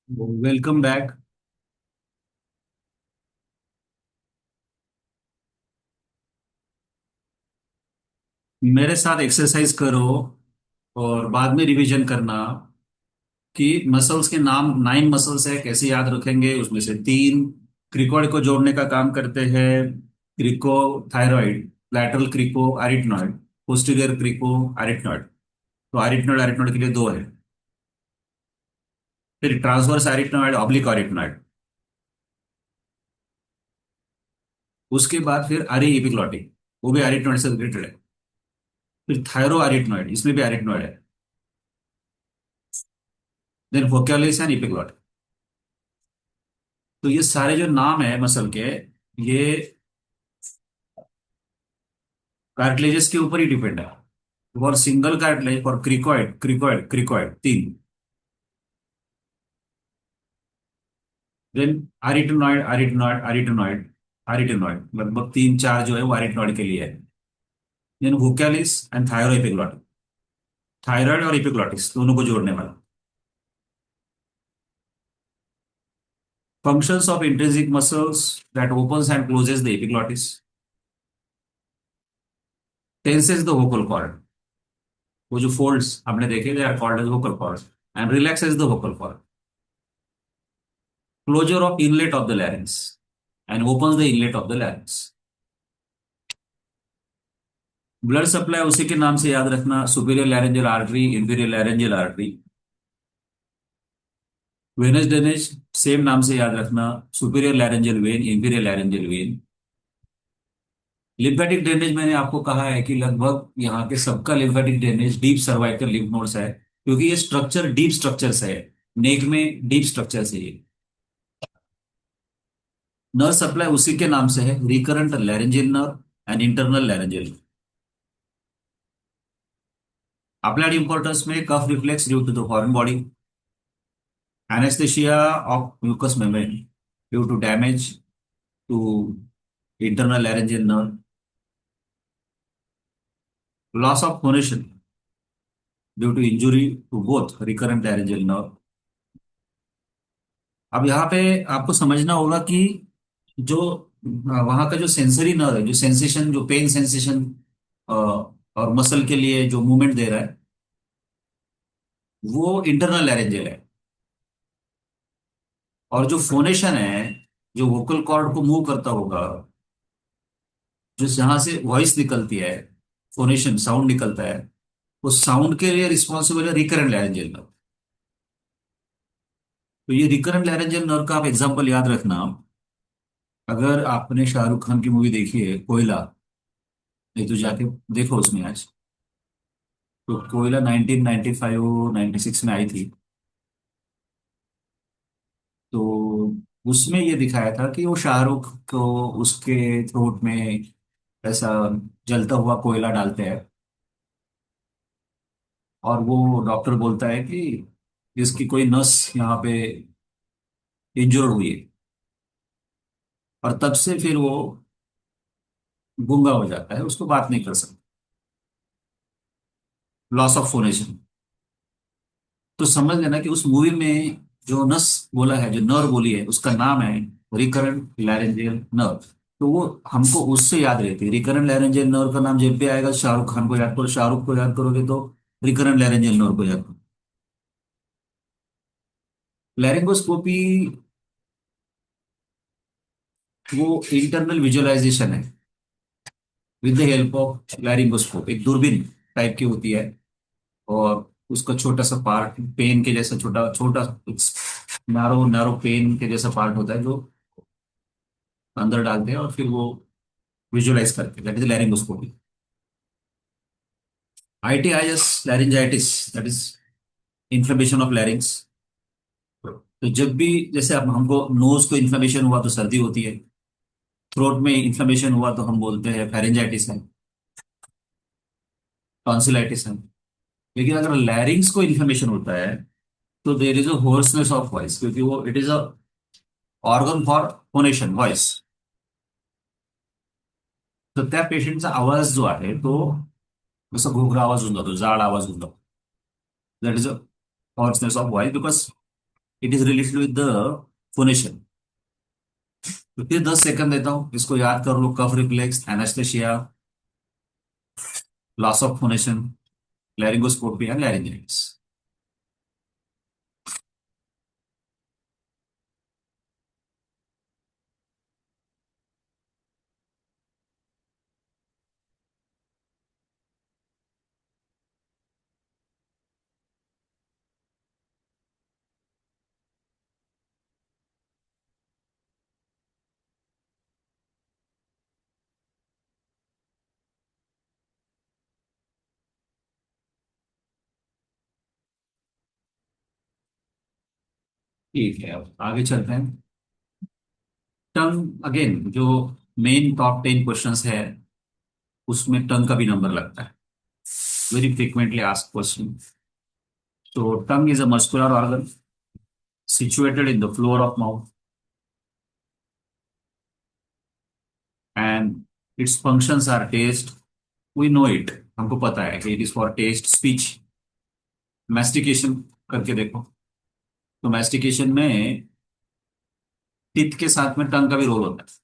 Welcome back. मेरे साथ exercise करो और बाद में रिवीजन करना कि मसल्स के नाम 9 मसल्स है, कैसे याद रखेंगे। उसमें से तीन क्रिकोइड को जोड़ने का काम करते हैं। Crico thyroid, lateral crico arytenoid, posterior crico arytenoid. तो एरिथनॉइड एरिथनॉइड के लिए दो है। फिर ट्रांसवर्स एरिथनॉइड, ऑब्लिक एरिथनॉइड। उसके बाद फिर अरे एपिग्लॉटिक, वो भी एरिथनॉइड से रिलेटेड है। फिर थायरो एरिथनॉइड, इसमें भी एरिथनॉइड है। Then vocalis and epiglottic. तो ये सारे जो नाम है मसल के, ये कार्टिलेजेस के ऊपर ही डिपेंड है। और सिंगल कार्टिलेज और क्रिकॉइड क्रिकॉइड क्रिकॉइड तीन। देन आरिटनॉइड आरिटनॉइड आरिटनॉइड आरिटनॉइड, लगभग तीन चार जो है वो आरिटनॉइड के लिए है। Then vocalis and thyro epiglottic, thyroid और एपिग्लॉटिस दोनों को जोड़ने वाला। Functions of intrinsic muscles that opens and closes the epiglottis, tenses the vocal cord. वो जो फोल्ड्स आपने देखे, they are called as vocal cord and relaxes the vocal cord. Closure of inlet of the larynx and opens the inlet of the larynx. Blood supply उसी के नाम से याद रखना, superior laryngeal artery, inferior laryngeal artery. Venous drainage same नाम से याद रखना, superior laryngeal when, inferior laryngeal when. Lymphatic drainage मैंने आपको कहा है कि लगभग यहाँ के सबका lymphatic drainage deep cervical lymph nodes है, क्योंकि ये स्ट्रक्चर डीप स्ट्रक्चर है। नेक में डीप स्ट्रक्चर है ये। नर्व सप्लाई उसी के नाम से है, recurrent laryngeal nerve and internal laryngeal. Applied importance में cough reflex due to the foreign body, anesthesia of mucous membrane due to damage to internal laryngeal nerve, loss of phonation due to injury to both recurrent laryngeal nerve। अब यहाँ पे आपको समझना होगा कि जो वहाँ का जो सेंसरी नर्व है, जो सेंसेशन, जो पेन सेंसेशन और मसल के लिए जो मूवमेंट दे रहा है, वो इंटरनल लैरेंजियल है। और जो फोनेशन है, जो वोकल कॉर्ड को मूव करता होगा, जो जहां से वॉइस निकलती है, फोनेशन साउंड निकलता है, उस साउंड के लिए रिस्पॉन्सिबल है रिकरेंट लैरेंजियल नर्व। तो ये रिकरेंट लैरेंजियल नर्व का आप एग्जांपल याद रखना। अगर आपने शाहरुख खान की मूवी देखी है कोयला, नहीं तो जाके देखो उसमें आज। तो कोयला 1995 96 में आई थी। तो उसमें ये दिखाया था कि वो शाहरुख को उसके थ्रोट में ऐसा जलता हुआ कोयला डालते हैं, और वो डॉक्टर बोलता है कि इसकी कोई नस यहाँ पे इंजर्ड हुई है। और तब से फिर वो गूंगा हो जाता है, उसको बात नहीं कर सकता। Loss of phonation. तो समझ लेना कि उस मूवी में जो नस बोला है, जो नर्व बोली है, उसका नाम है रिकरेंट लैरेंजियल नर्व। तो वो हमको उससे याद रहती है। रिकरेंट लैरेंजियल नर्व का नाम जब भी आएगा, शाहरुख खान को याद करो, शाहरुख को याद करोगे तो रिकरेंट लैरेंजियल नर्व को याद करो। लैरिंगोस्कोपी वो इंटरनल विजुअलाइजेशन है with the help of laryngoscope. एक दूरबीन टाइप की होती है, और उसका छोटा सा पार्ट, पेन के जैसा छोटा छोटा, नारो नारो पेन के जैसा पार्ट होता है, जो अंदर डालते हैं और फिर वो विजुअलाइज करते हैं, that is laryngoscopy. ITIS laryngitis, that is inflammation of larynx. तो जब भी जैसे अब हमको नोज को इन्फ्लेमेशन हुआ तो सर्दी होती है, थ्रोट में इन्फ्लेमेशन हुआ तो हम बोलते हैं फेरेंजाइटिस है, टॉन्सिलाइटिस है। लेकिन अगर लैरिंग्स को इन्फ्लेमेशन होता है तो there is a hoarseness of voice, क्योंकि वो it is a organ for phonation voice. तर त्या पेशंटचा आवाज जो आहे तो जसा घोगरा आवाज होऊन जातो, जाड आवाज होऊन जातो। That is a hoarseness of voice because it is related with the phonation. तो फिर 10 सेकंड देता हूँ, इसको याद कर लो। Cough reflex, anaesthesia, loss of phonation, laryngoscopy and laryngitis. ठीक है, अब आगे चलते हैं। टंग अगेन, जो मेन टॉप 10 क्वेश्चंस है उसमें टंग का भी नंबर लगता है। Very frequently asked question. So tongue is a muscular organ situated in the floor of mouth, and its functions are taste. We know it, हमको पता है कि it is for taste, speech, mastication। करके देखो, तो mastication में teeth के साथ में टंग का भी रोल होता है।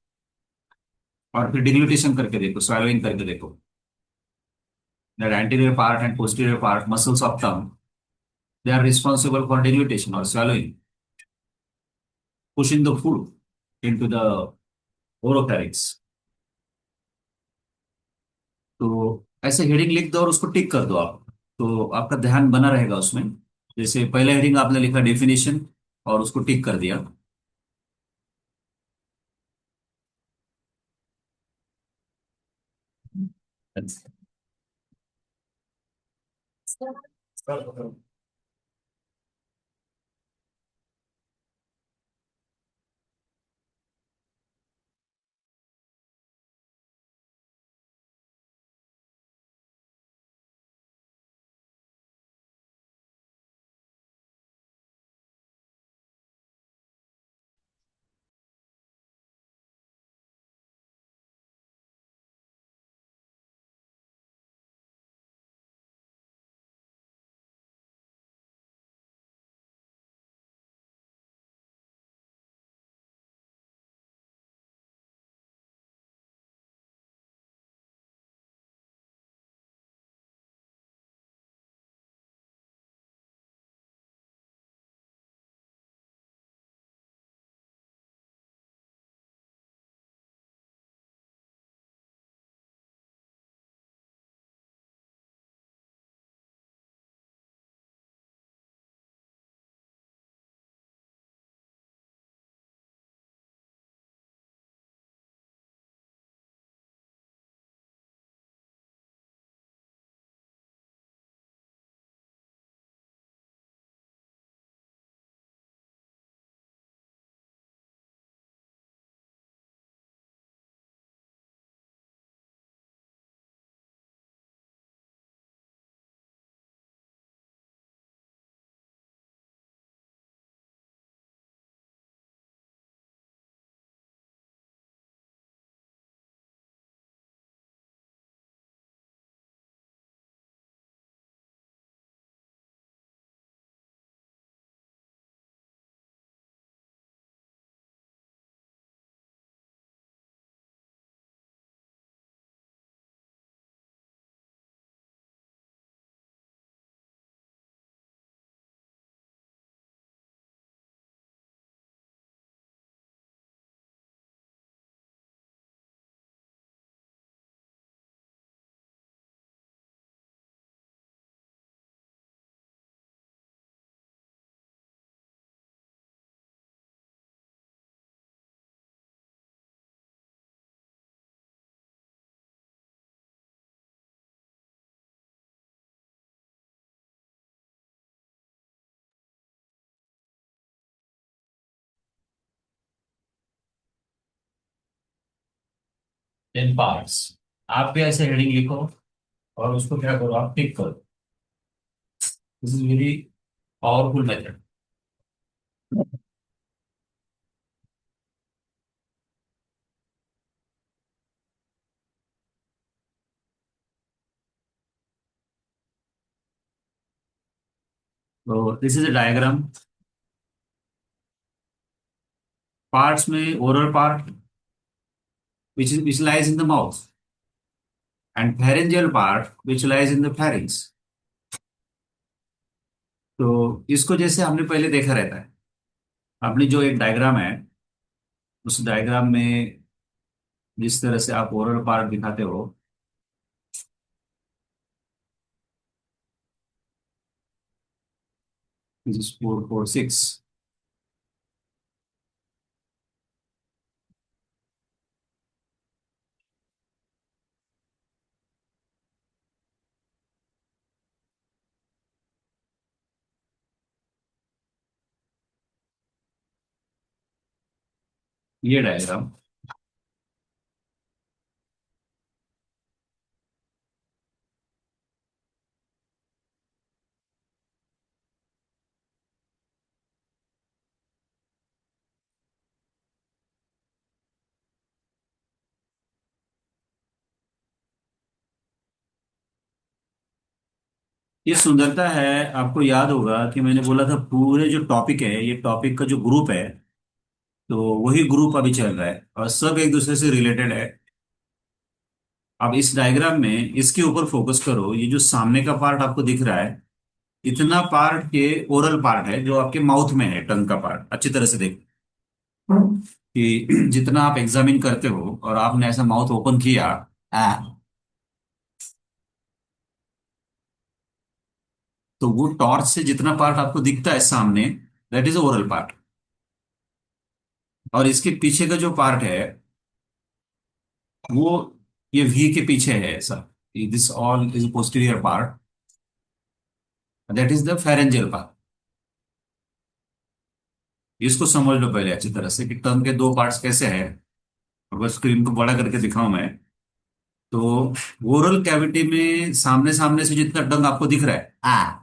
और फिर डिग्लूटेशन करके देखो, swallowing करके देखो। That anterior part and posterior part muscles of tongue, they are responsible for deglutition or swallowing, pushing the food into the oropharynx। तो ऐसे हेडिंग लिख दो और उसको टिक कर दो आप, तो आपका ध्यान बना रहेगा उसमें। जैसे पहले हेडिंग आपने लिखा डेफिनेशन और उसको टिक कर दिया। इन पार्ट्स, आप भी ऐसे हेडिंग लिखो और उसको क्या करो, आप टिक करो। This is very powerful method. तो this is a diagram. Parts में oral part which lies in the mouth, and pharyngeal part which lies in the pharynx. तो इसको जैसे हमने पहले देखा रहता है, आपने जो एक डायग्राम है, उस डायग्राम में जिस तरह से आप ओरल पार्ट दिखाते हो, दिस इज 4 4 6। ये डायग्राम, ये सुंदरता है। आपको याद होगा कि मैंने बोला था पूरे जो टॉपिक है, ये टॉपिक का जो ग्रुप है, तो वही ग्रुप अभी चल रहा है और सब एक दूसरे से रिलेटेड है। अब इस डायग्राम में इसके ऊपर फोकस करो। ये जो सामने का पार्ट आपको दिख रहा है, इतना पार्ट ये ओरल पार्ट है जो आपके माउथ में है, टंग का पार्ट। अच्छी तरह से देखो कि जितना आप एग्जामिन करते हो और आपने ऐसा माउथ ओपन किया, आ, तो वो टॉर्च से जितना पार्ट आपको दिखता है सामने, दैट इज ओरल पार्ट। और इसके पीछे का जो पार्ट है, वो ये वी के पीछे है ऐसा। This all is posterior part, that is the pharyngeal part. इसको समझ लो पहले अच्छी तरह से कि टंग के दो पार्ट्स कैसे हैं। अगर स्क्रीन को बड़ा करके दिखाऊं मैं, तो ओरल कैविटी में सामने सामने से जितना टंग आपको दिख रहा है,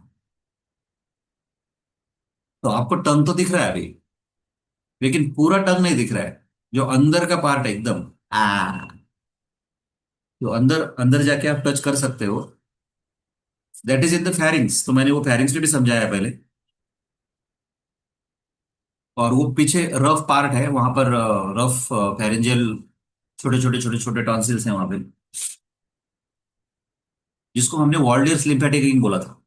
तो आपको टंग तो दिख रहा है अभी, लेकिन पूरा टंग नहीं दिख रहा है। जो अंदर का पार्ट है एकदम, जो अंदर अंदर जाके आप टच कर सकते हो, that is in the pharynx. तो मैंने वो फेरिंग्स में भी समझाया पहले। और वो पीछे रफ पार्ट है, वहां पर रफ फेरेंजियल, छोटे छोटे छोटे छोटे टॉन्सिल्स हैं वहां पे, जिसको हमने वॉल्डियर्स लिम्फेटिक रिंग बोला था।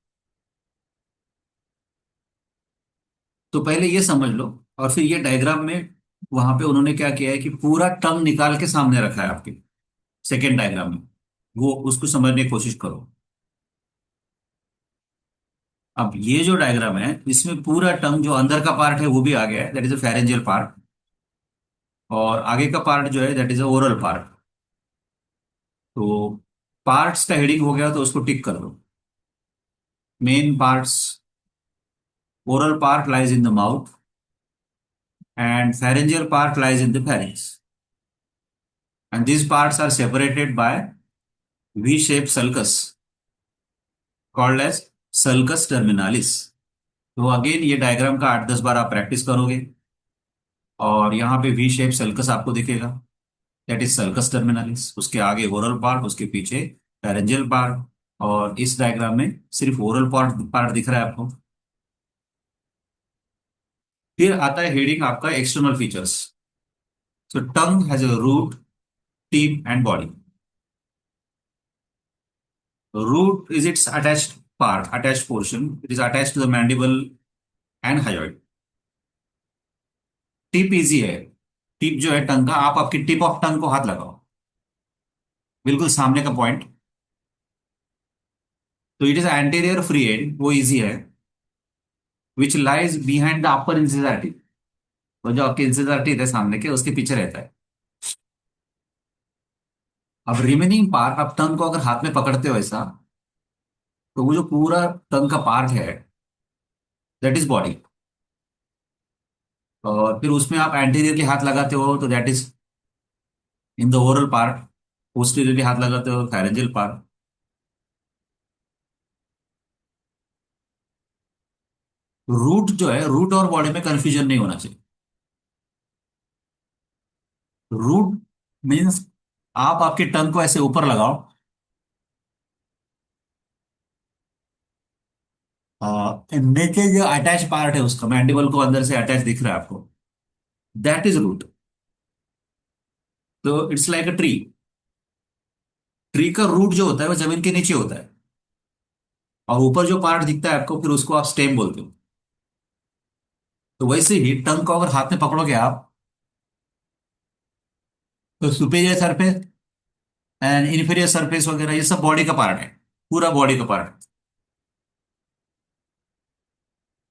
तो पहले ये समझ लो, और फिर ये डायग्राम में वहां पे उन्होंने क्या किया है कि पूरा टंग निकाल के सामने रखा है आपके सेकेंड डायग्राम में। वो उसको समझने की कोशिश करो। अब ये जो डायग्राम है, इसमें पूरा टंग जो अंदर का पार्ट है वो भी आ गया है, that is a pharyngeal part. और आगे का पार्ट जो है, that is a oral part. तो पार्ट्स का हेडिंग हो गया, तो उसको टिक कर दो। Main parts, oral part lies in the mouth and pharyngeal part lies in the pharynx, and these parts are separated by V-shaped sulcus called as sulcus terminalis। तो again ये डायग्राम का 8 10 बार आप प्रैक्टिस करोगे, और यहाँ पे वी शेप सल्कस आपको दिखेगा, दैट इज सल्कस टर्मिनालिस। उसके आगे ओरल पार्ट, उसके पीछे पैरेंजियल पार्ट। और इस डायग्राम में सिर्फ ओरल पार्ट पार्ट दिख रहा है आपको। फिर आता है हेडिंग आपका external features. So tongue has a root, teeth and body. Root is its attached part, attached portion. It is attached to the mandible and hyoid. Tip easy है। Tip जो है टंग का, आप आपकी टिप ऑफ टंग को हाथ लगाओ, बिल्कुल सामने का पॉइंट। तो it is anterior free and, वो इजी है, which lies behind the upper incisor teeth. तो जो आपके इंसिजर टीथ है सामने के, उसके पीछे रहता है। अब रिमेनिंग पार्ट, आप टंग को अगर हाथ में पकड़ते हो ऐसा, तो वो जो पूरा टंग का पार्ट है, दैट इज बॉडी। और फिर उसमें आप एंटीरियरली हाथ लगाते हो, तो that is in the oral part. Posteriorly हाथ लगाते हो, फेरेंजियल पार्ट। रूट जो है, रूट और बॉडी में कंफ्यूजन नहीं होना चाहिए। रूट मीन्स आप आपके टंग को ऐसे ऊपर लगाओ, नीचे जो अटैच पार्ट है उसका, मैंडिबल को अंदर से अटैच दिख रहा है आपको, दैट इज रूट। तो it's like a tree. Tree का रूट जो होता है वो जमीन के नीचे होता है, और ऊपर जो पार्ट दिखता है आपको, फिर उसको आप स्टेम बोलते हो। तो वैसे ही टंग को अगर हाथ में पकड़ोगे आप, तो superior surface and inferior surface वगैरह ये सब बॉडी का पार्ट है, पूरा बॉडी का पार्ट।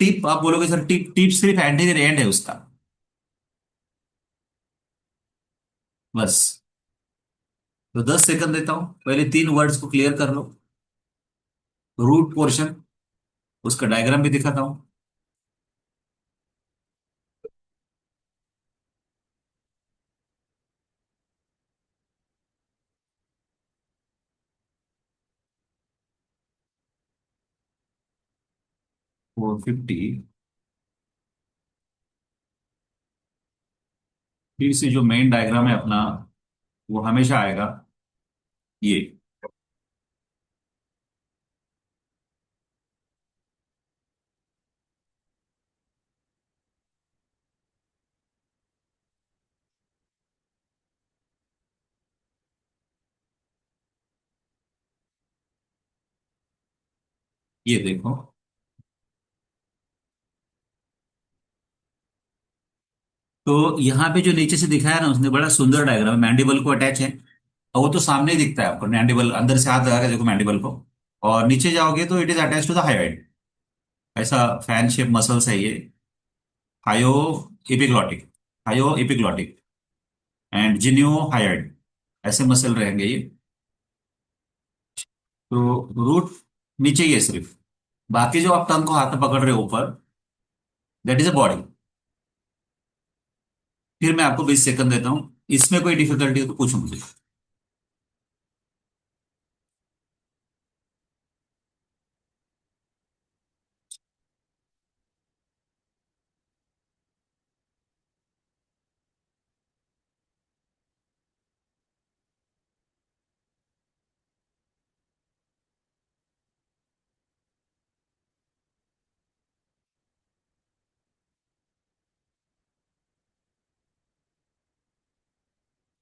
टिप आप बोलोगे सर, टिप टिप सिर्फ एंटीरियर एंड है उसका, बस। तो 10 सेकंड देता हूं, पहले तीन वर्ड्स को क्लियर कर लो। रूट पोर्शन, उसका डायग्राम भी दिखाता हूं। 450। फिर से जो मेन डायग्राम है अपना, वो हमेशा आएगा ये। ये देखो। तो यहाँ पे जो नीचे से दिखाया ना उसने, बड़ा सुंदर डायग्राम है, मैंडिबल को अटैच है। और वो तो सामने ही दिखता है आपको, मैंडिबल अंदर से हाथ लगा के देखो मैंडिबल को। और नीचे जाओगे तो it is attach to the hyoid. ऐसा फैन शेप मसल्स है ये। Hyo epiglottic, hyo epiglottic and genio hyoid, ऐसे मसल रहेंगे ये। तो रूट नीचे ही है सिर्फ। बाकी जो आप टंग को हाथ में पकड़ रहे हो ऊपर, दैट इज अ बॉडी। फिर मैं आपको 20 सेकंड देता हूँ, इसमें कोई डिफिकल्टी हो तो पूछो मुझे।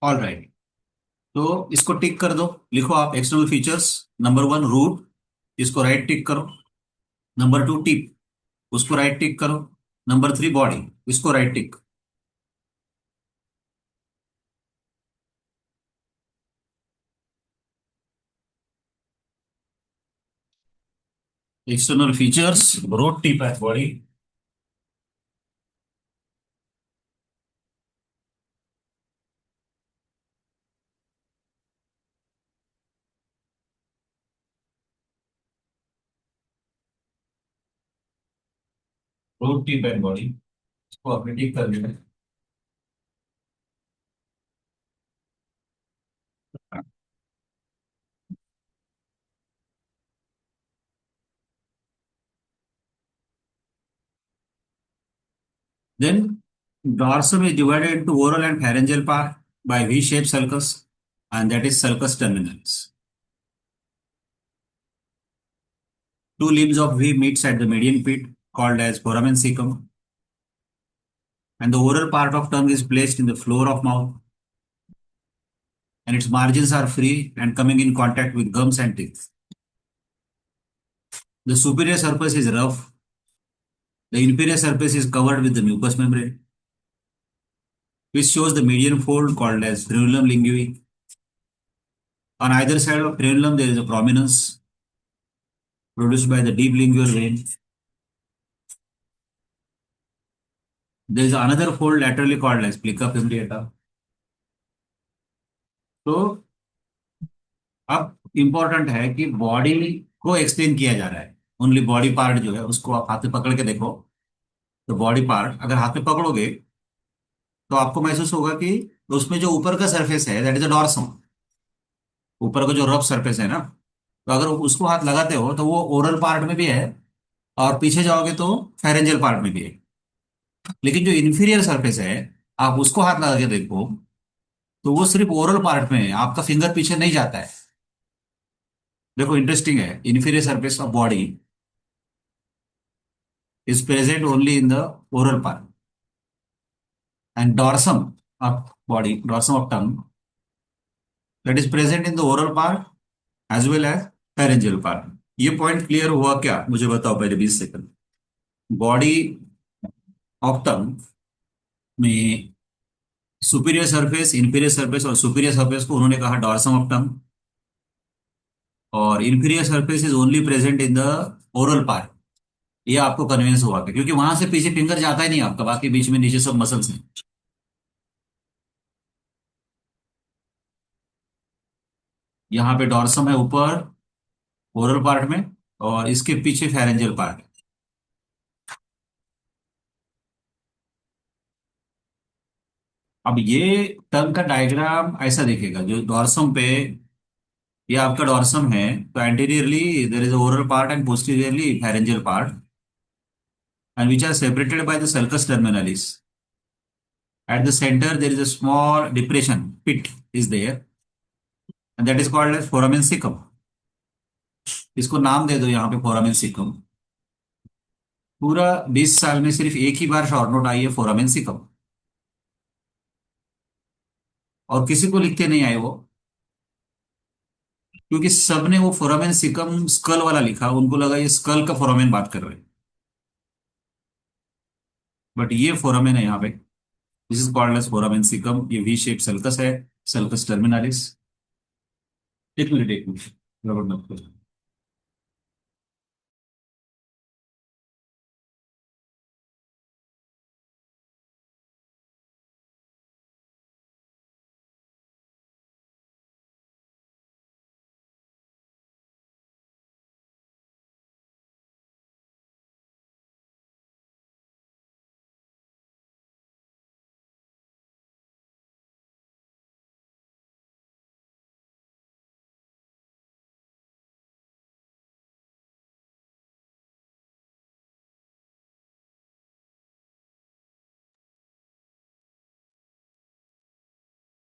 All right. तो इसको टिक कर दो। लिखो आप external features. Number one root, इसको राइट टिक करो। नंबर टू टिप, उसको राइट टिक करो। नंबर थ्री बॉडी, इसको right tick. External features, root, tip and body. Root, tip and body, इसको आपने टिक कर लिया। Then dorsum is divided into oral and pharyngeal part by V-shaped sulcus, and that is sulcus terminals. Two limbs of V meets at the median pit called as foramen cecum, and the oral part of tongue is placed in the floor of mouth, and its margins are free and coming in contact with gums and teeth. The superior surface is rough. The inferior surface is covered with the mucous membrane, which shows the median fold called as frenulum lingui. On either side of frenulum, there is a prominence produced by the deep lingual vein. There is another fold laterally called as plica fimbriata. तो अब important है कि body को explain किया जा रहा है। Only body part जो है उसको आप हाथ में पकड़ के देखो। तो बॉडी पार्ट अगर हाथ में पकड़ोगे, तो आपको महसूस होगा कि उसमें जो ऊपर का सरफेस है दैट इज अ डॉर्सम। ऊपर का जो रफ सरफेस है ना, तो अगर उसको हाथ लगाते हो तो वो ओरल पार्ट में भी है, और पीछे जाओगे तो फेरेंजियल पार्ट में भी है। लेकिन जो इन्फीरियर सरफेस है, आप उसको हाथ लगा के देखो, तो वो सिर्फ ओरल पार्ट में है, आपका फिंगर पीछे नहीं जाता है। देखो इंटरेस्टिंग है, inferior surface of body is present only in the oral part. and dorsum of body, dorsum of tongue, that is present in the oral part as well as pharyngeal part. ये point clear हुआ क्या, मुझे बताओ पहले 20 second. Body of tongue में superior surface, inferior surface, और superior surface को उन्होंने कहा डॉर्सम ऑफ टंग, और inferior surface is only present in the oral part. ये आपको कन्विंस हुआ क्या? क्योंकि वहां से पीछे फिंगर जाता ही नहीं आपका, बाकी बीच में नीचे सब मसल्स हैं। यहाँ पे डॉर्सम है ऊपर ओरल पार्ट में, और इसके पीछे फेरेंजियल पार्ट। अब ये टंग का डायग्राम ऐसा दिखेगा, जो डॉर्सम पे, ये आपका डॉर्सम है, तो anteriorly there is oral part and posteriorly pharyngeal part, and which are separated by the sulcus terminalis. At the center there is a small depression, pit is there, and that is called as foramen cecum. इसको नाम दे दो यहाँ पे foramen Sikkim. पूरा 20 साल में सिर्फ एक ही बार शॉर्ट नोट आई है फोरामेन सिकम, और किसी को लिखते नहीं आए वो, क्योंकि सबने वो फोरामेन सिकम स्कल वाला लिखा, उनको लगा ये स्कल का फोरामेन बात कर रहे हैं, बट ये फोरामेन है यहाँ पे। This is called as foramen caecum. ये वी शेप सल्कस है, सल्कस टर्मिनालिस। एक मिनट एक मिनट, रबड़ मत करो।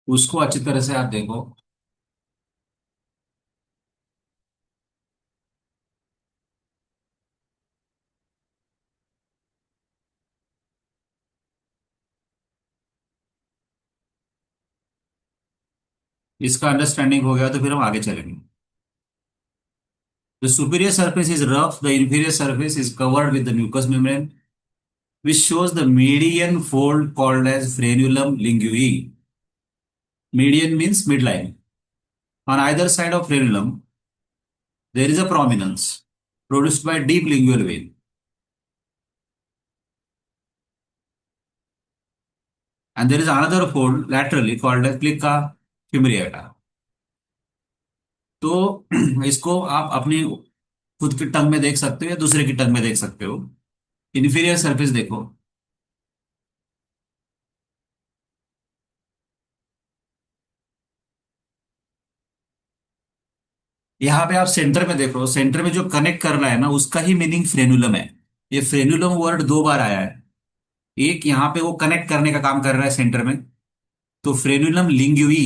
उसको अच्छी तरह से आप देखो। इसका अंडरस्टैंडिंग हो गया तो फिर हम आगे चलेंगे। The superior surface is rough, the inferior surface is covered with the mucous membrane, which shows the median fold called as frenulum linguae. Median means midline. On either side of frenulum, there is a prominence produced by deep lingual vein. And there is another fold laterally called as plica fimbriata. तो इसको आप अपनी खुद की टंग में देख सकते हो या दूसरे की टंग में देख सकते हो। इंफीरियर सरफेस देखो, यहाँ पे आप सेंटर में देखो, सेंटर में जो कनेक्ट कर रहा है ना, उसका ही मीनिंग फ्रेनुलम है। ये फ्रेनुलम वर्ड 2 बार आया है। एक यहाँ पे वो कनेक्ट करने का काम कर रहा है सेंटर में, तो फ्रेनुलम लिंग्यूई।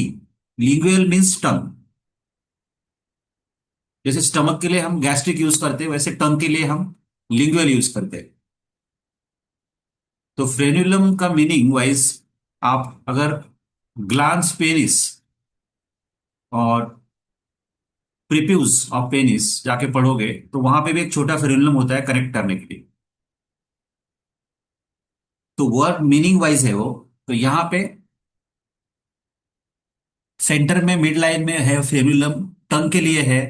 लिंगुअल मीन्स टंग। जैसे स्टमक के लिए हम गैस्ट्रिक यूज करते हैं, वैसे टंग के लिए हम लिंगुअल यूज करते हैं। तो फ्रेनुलम का मीनिंग वाइज आप अगर ग्लांस पेनिस और प्रीप्यूस ऑफ पेनिस जाके पढ़ोगे, तो वहां पे भी एक छोटा फ्रेनुलम होता है कनेक्ट करने के लिए। तो वर्ड मीनिंग वाइज है वो। तो यहाँ पे सेंटर में मिड लाइन में है फ्रेनुलम, टंग के लिए है,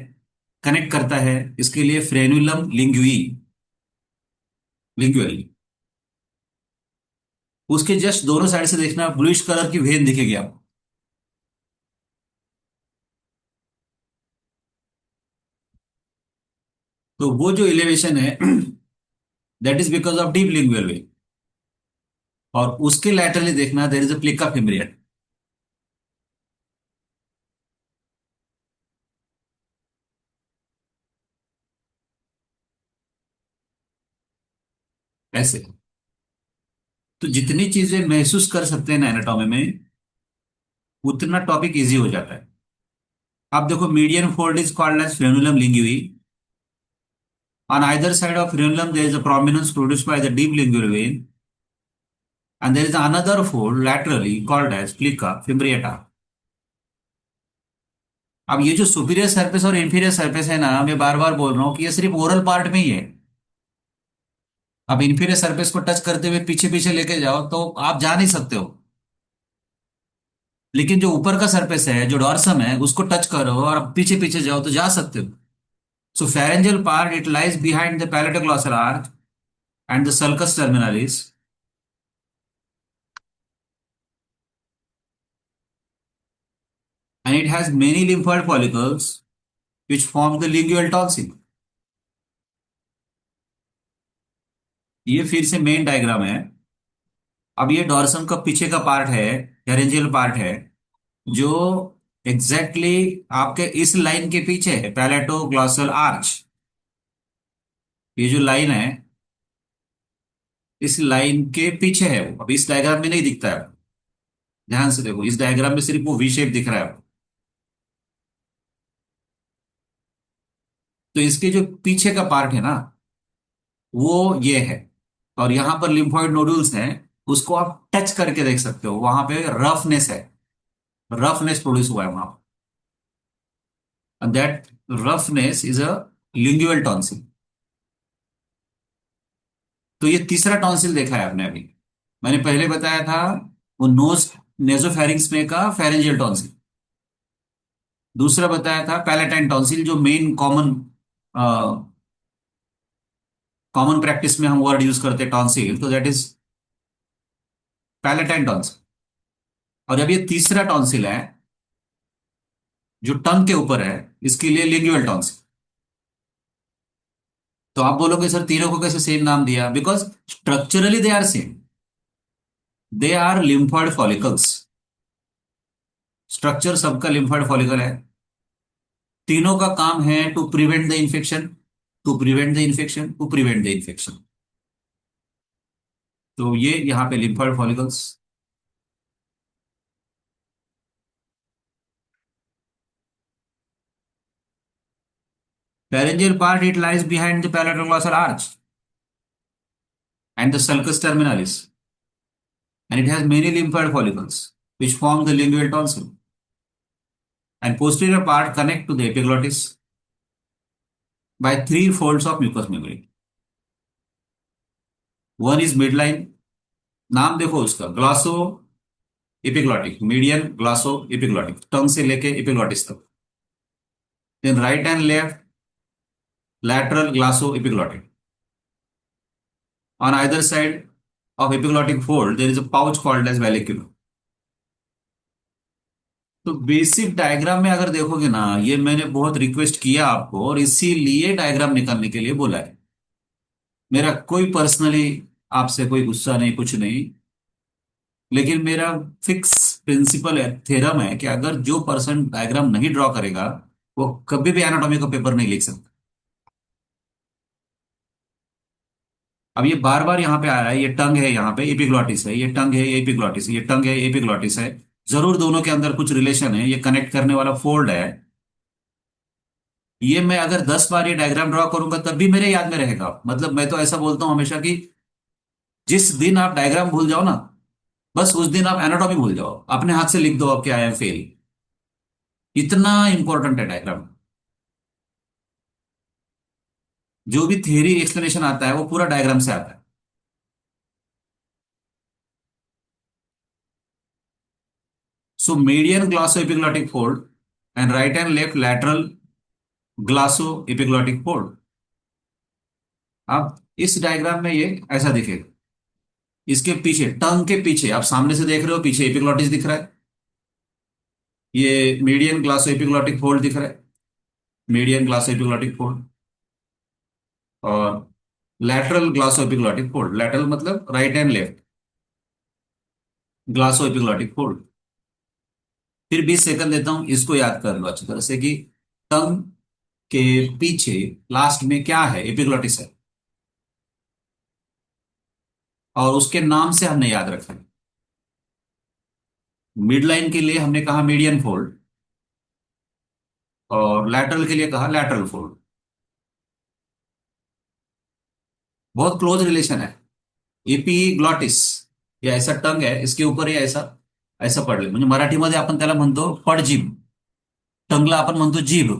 कनेक्ट करता है, इसके लिए फ्रेनुलम लिंगुई, लिंगुअल। उसके जस्ट दोनों साइड से देखना, ब्लूइश कलर की वेन दिखेगी आपको। तो वो जो इलेवेशन है that is because of deep lingual when. और उसके लैटरली देखना, देयर इज अ प्लिका फेमरियन। ऐसे तो जितनी चीजें महसूस कर सकते हैं ना एनाटॉमी में, उतना टॉपिक इजी हो जाता है। आप देखो, median fold is called as frenulum linguae. On either side of frenulum, there is a prominence produced by the deep lingual vein, and there is another fold laterally called as plica fimbriata. अब ये जो superior surface और inferior surface है ना, मैं बार बार बोल रहा हूँ कि ये सिर्फ ओरल पार्ट में ही है। अब इंफीरियर सरफेस को टच करते हुए पीछे पीछे लेके जाओ तो आप जा नहीं सकते हो, लेकिन जो ऊपर का सरफेस है, जो डॉर्सम है, उसको टच करो और अब पीछे पीछे जाओ तो जा सकते हो। सो pharyngeal part it lies behind the palatoglossal arch and the sulcus terminalis, and it has many lymphoid follicles which form the lingual tonsil. ये फिर से मेन डायग्राम है। अब ये डॉर्सम का पीछे का पार्ट है, pharyngeal पार्ट है, जो एग्जैक्टली exactly आपके इस लाइन के पीछे है, पैलेटोग्लॉसल आर्च। ये जो लाइन है, इस लाइन के पीछे है वो। अब इस डायग्राम में नहीं दिखता है, ध्यान से देखो, इस डायग्राम में सिर्फ वो वी शेप दिख रहा है। तो इसके जो पीछे का पार्ट है ना, वो ये है, और यहां पर लिम्फोइड नोडुल्स हैं, उसको आप टच करके देख सकते हो, वहां पे रफनेस है, रफनेस प्रोड्यूस हुआ है वहां, and that roughness is a lingual tonsil. तो ये तीसरा टॉन्सिल देखा है आपने अभी। मैंने पहले बताया था वो नोज नेजोफेरिंग्स में का फेरेंजियल टॉन्सिल। दूसरा बताया था पैलेटाइन टॉन्सिल, जो मेन कॉमन कॉमन प्रैक्टिस में हम वर्ड यूज करते हैं टॉन्सिल, तो दैट इज पैलेटाइन टॉन्सिल। और जब ये तीसरा टॉन्सिल है जो टंग के ऊपर है, इसके लिए लिंगुअल टॉन्सिल। तो आप बोलोगे सर तीनों को कैसे सेम नाम दिया? Because structurally they are same, they are lymphoid follicles. Structure सबका लिम्फॉइड फॉलिकल है। तीनों का काम है to prevent the infection, to prevent the infection, to prevent the infection. तो ये यहाँ पे lymphoid follicles. Pharyngeal part it lies behind the palatoglossal arch and the sulcus terminalis, and it has many lymphoid follicles which form the lingual tonsil. And posterior part connect to the epiglottis by three folds of mucous membrane. One is midline, नाम देखो उसका, glosso epiglottic, median glosso epiglottic, tongue से लेके epiglottis तक। Then right and left lateral glosso epiglottic. On either side of epiglottic fold there is a pouch called as valleculum. तो basic diagram में अगर देखोगे ना, ये मैंने बहुत रिक्वेस्ट किया आपको और इसीलिए डायग्राम निकालने के लिए बोला है। मेरा कोई पर्सनली आपसे कोई गुस्सा नहीं, कुछ नहीं, लेकिन मेरा फिक्स प्रिंसिपल है, थ्योरम है कि अगर जो पर्सन डायग्राम नहीं ड्रॉ करेगा वो कभी भी एनाटॉमी का पेपर नहीं लिख सकता। अब ये बार बार यहाँ पे आया है, ये टंग है, यहाँ पे एपिग्लॉटिस है, ये टंग है, ये एपिग्लॉटिस है, ये टंग है, एपिग्लॉटिस है। जरूर दोनों के अंदर कुछ रिलेशन है, ये कनेक्ट करने वाला फोल्ड है। ये मैं अगर 10 बार ये डायग्राम ड्रॉ करूंगा तब भी मेरे याद में रहेगा। मतलब मैं तो ऐसा बोलता हूं हमेशा कि जिस दिन आप डायग्राम भूल जाओ ना, बस उस दिन आप एनाटॉमी भूल जाओ, अपने हाथ से लिख दो आपके आई एम फेल। इतना इंपॉर्टेंट है डायग्राम। जो भी थियरी एक्सप्लेनेशन आता है वो पूरा डायग्राम से आता है। So median glosso epiglottic fold and right and left lateral glosso epiglottic fold. अब इस डायग्राम में ये ऐसा दिखेगा। इसके पीछे, टंग के पीछे, आप सामने से देख रहे हो, पीछे एपिग्लॉटिस दिख रहा है, ये मीडियन ग्लासो एपिग्लॉटिक फोल्ड दिख रहा है, मीडियन ग्लासो एपिग्लॉटिक फोल्ड, और lateral glosso epiglottic fold. Lateral मतलब right and left glosso epiglottic fold. फिर 20 सेकंड देता हूं, इसको याद कर लो अच्छी तरह से कि टंग के पीछे लास्ट में क्या है? एपिग्लॉटिस है, और उसके नाम से हमने याद रखा है। मिड लाइन के लिए हमने कहा मीडियन फोल्ड, और लैटरल के लिए कहा लैटरल फोल्ड। बहुत क्लोज रिलेशन है। एपीग्लॉटिस, ये ऐसा टंग है, इसके ऊपर ये ऐसा ऐसा पडले, म्हणजे मराठीमध्ये आपण त्याला म्हणतो पडजीभ. टंगला आपण म्हणतो जीभ.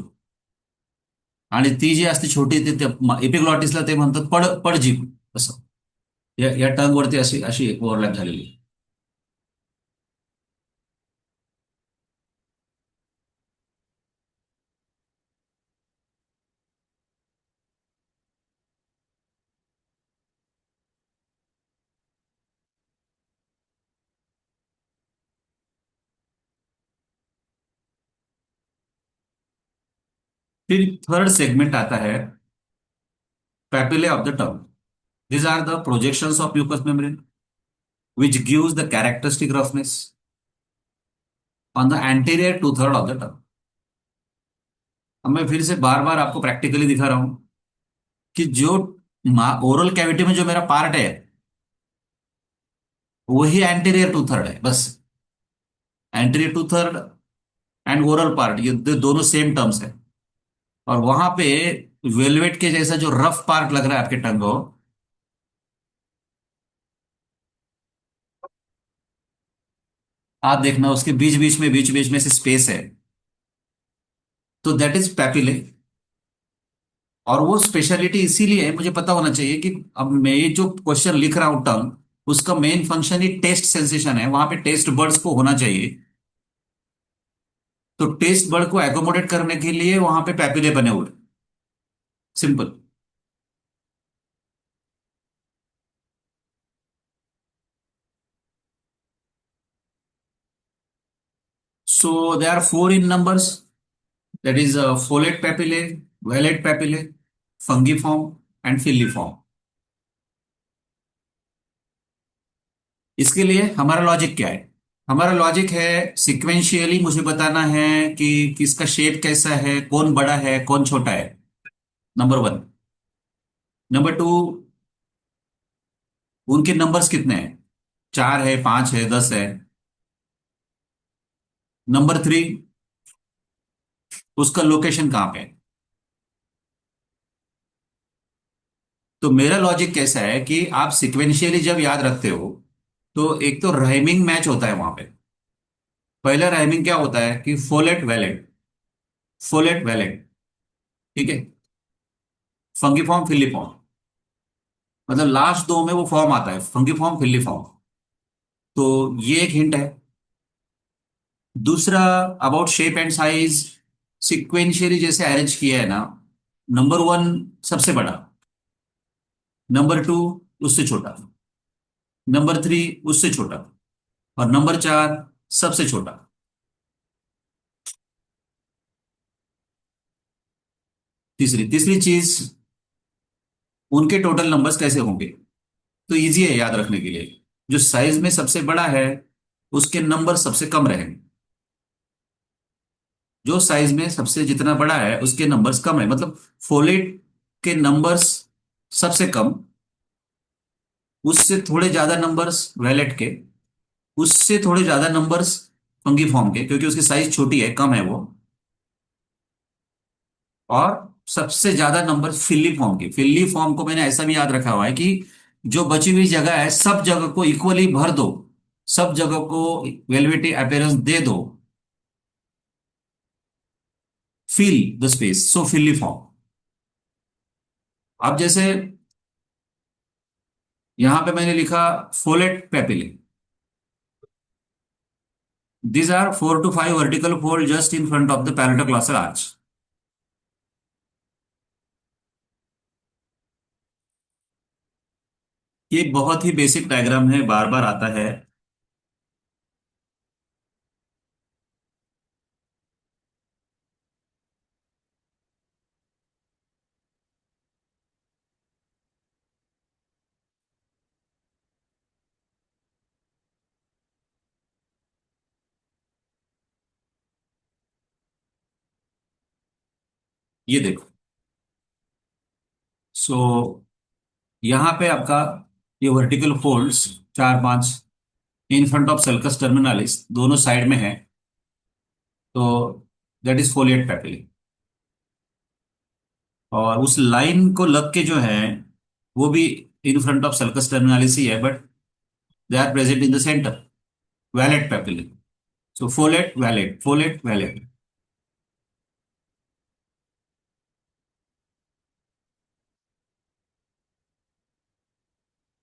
आणि ती जी असते छोटी ती एपिग्लॉटिसला ते म्हणतात पडजीभ असं. या टंग वरती अशी अशी ओव्हरलॅप झालेली आहे. फिर थर्ड सेगमेंट आता है papillae of the tongue. These are the projections of mucous membrane which gives the characteristic roughness on the anterior two-third of the tongue. अब मैं फिर से बार बार आपको प्रैक्टिकली दिखा रहा हूं कि जो ओरल कैविटी में जो मेरा पार्ट है वही एंटीरियर टू थर्ड है बस. Anterior two third and oral part ये दोनों सेम टर्म्स है. और वहां पे वेलवेट के जैसा जो रफ पार्ट लग रहा है आपके टंग को, आप देखना उसके बीच बीच में से स्पेस है. तो दैट इज पैपिले. और वो स्पेशलिटी इसीलिए है, मुझे पता होना चाहिए कि अब मैं ये जो क्वेश्चन लिख रहा हूं टर्म, उसका मेन फंक्शन ही टेस्ट सेंसेशन है. वहां पे टेस्ट बर्ड्स को होना चाहिए. तो टेस्ट बर्ड को एकोमोडेट करने के लिए वहां पे पैपिले बने हुए. Simple. So they are four in numbers. That is foliate papillae, vallate papillae, fungiform and filiform. इसके लिए हमारा लॉजिक क्या है? हमारा लॉजिक है सिक्वेंशियली मुझे बताना है कि किसका शेप कैसा है, कौन बड़ा है कौन छोटा है. Number one. नंबर टू, उनके नंबर्स कितने हैं, चार है, पांच है, 10 है. नंबर थ्री, उसका लोकेशन कहाँ पे है. तो मेरा लॉजिक कैसा है कि आप सिक्वेंशियली जब याद रखते हो तो एक तो राइमिंग मैच होता है वहां पे. पहला राइमिंग क्या होता है कि फोलेट वेलेट, फोलेट वेलेट. ठीक है. फंगीफॉर्म फिलीफॉर्म, मतलब लास्ट दो में वो फॉर्म आता है फंगीफॉर्म फिलीफॉर्म. तो ये एक हिंट है. दूसरा, about shape and size, sequentially जैसे अरेंज किया है ना, नंबर वन सबसे बड़ा, नंबर टू उससे छोटा, नंबर थ्री उससे छोटा, और नंबर चार सबसे छोटा. तीसरी तीसरी चीज, उनके टोटल नंबर्स कैसे होंगे. तो इजी है याद रखने के लिए. जो साइज में सबसे बड़ा है उसके नंबर सबसे कम रहेंगे. जो साइज में सबसे जितना बड़ा है उसके नंबर्स कम है, मतलब फोलेट के नंबर्स सबसे कम, उससे थोड़े ज्यादा नंबर्स वेलेट के, उससे थोड़े ज्यादा नंबर्स फंगीफॉर्म के क्योंकि उसकी साइज छोटी है, कम है वो, और सबसे ज्यादा नंबर फिल्ली फॉर्म के. फिल्ली फॉर्म को मैंने ऐसा भी याद रखा हुआ है कि जो बची हुई जगह है सब जगह को इक्वली भर दो, सब जगह को वेलवेटी अपीयरेंस दे दो. Fill the space, so filiform. अब जैसे यहां पे मैंने लिखा foliate papillae. These are 4 to 5 vertical fold just in front of the palatoclassal arch. ये बहुत ही बेसिक डायग्राम है, बार बार आता है. ये देखो. सो यहां पे आपका ये वर्टिकल फोल्ड्स चार पांच in front of sulcus terminalis दोनों साइड में है. तो दैट इज फोलिएट पैपिली. और उस लाइन को लग के जो है वो भी in front of sulcus terminalis ही है, but They are present in the center. Valid papillae. So folate, valid, folate, valid.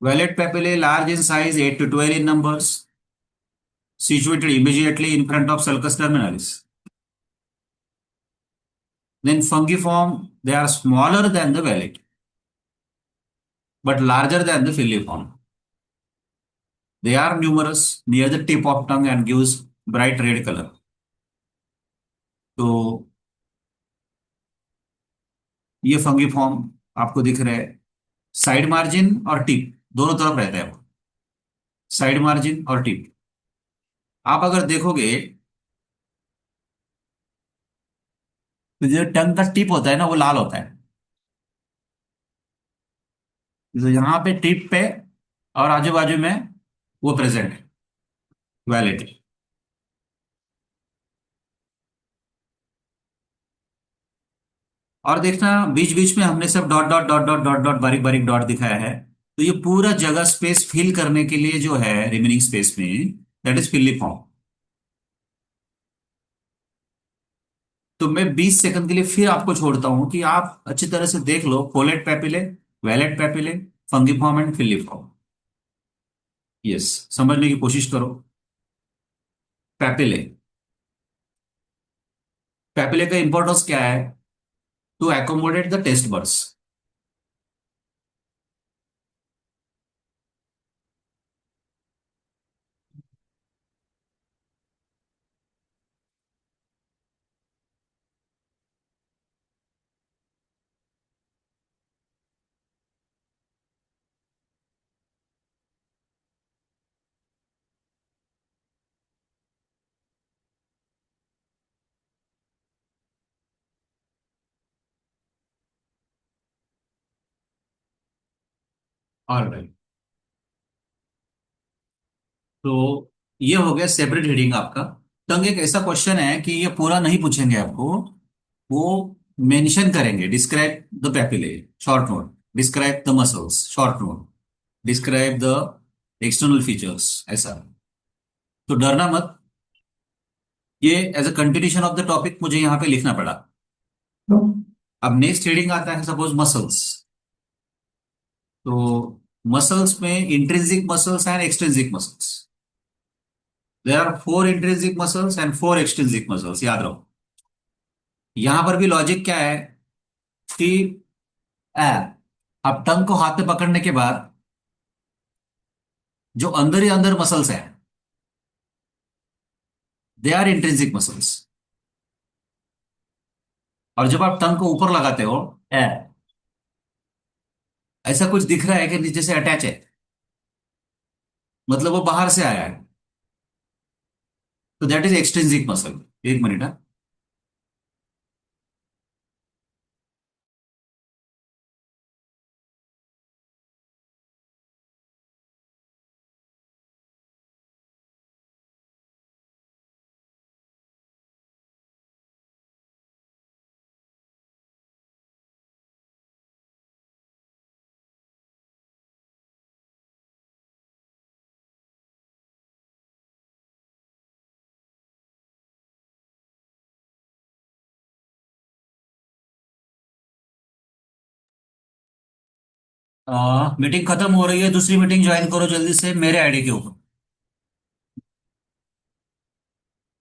Valid papillae large in size, 8 to 12 in numbers, situated immediately in front of sulcus terminalis. Then fungiform, they are smaller than the valid, but larger than the filiform. They are numerous near the tip of tongue and gives bright red color. तो ये फंगिफॉर्म आपको दिख रहा है, side margin और tip दोनों तरफ रहता है वो, साइड मार्जिन और टिप। आप अगर देखोगे तो जो टंग का टिप होता है ना वो लाल होता है, तो यहाँ पे टिप पे और आजू बाजू में वो प्रेजेंट है, वैलिड। और देखना बीच बीच में हमने सब dot dot dot dot dot dot बारीक बारीक डॉट दिखाया है, तो ये पूरा जगह स्पेस फिल करने के लिए जो है रिमेनिंग स्पेस में, दैट इज फिलिफॉर्म। तो मैं 20 सेकंड के लिए फिर आपको छोड़ता हूं कि आप अच्छी तरह से देख लो folate papillae, wallet papillae, फंगिफॉर्म and filiform. Yes, समझने की कोशिश करो। पेपिले, पेपिले का इंपॉर्टेंस क्या है? To accommodate the taste buds. Alright, तो ये हो गया सेपरेट हेडिंग आपका। तंग एक ऐसा क्वेश्चन है कि ये पूरा नहीं पूछेंगे आपको, वो मेंशन करेंगे, describe the papillae, short note, describe the muscles, short note, describe the external features, ऐसा। तो डरना मत, ये as a continuation of the topic मुझे यहाँ पे लिखना पड़ा। अब नेक्स्ट हेडिंग आता है सपोज मसल्स। तो मसल्स में intrinsic muscles and extrinsic muscles, there are four intrinsic muscles and four extrinsic muscles, याद रखो। यहां पर भी लॉजिक क्या है कि ए, अब टंग को हाथ में पकड़ने के बाद जो अंदर ही अंदर मसल्स हैं, दे आर इंट्रिंसिक मसल्स। और जब आप टंग को ऊपर लगाते हो, ए, ऐसा कुछ दिख रहा है कि नीचे से अटैच है, मतलब वो बाहर से आया है, तो दैट इज एक्सट्रिंसिक मसल। एक मिनट है। मीटिंग खत्म हो रही है, दूसरी मीटिंग ज्वाइन करो जल्दी से मेरे आईडी के ऊपर।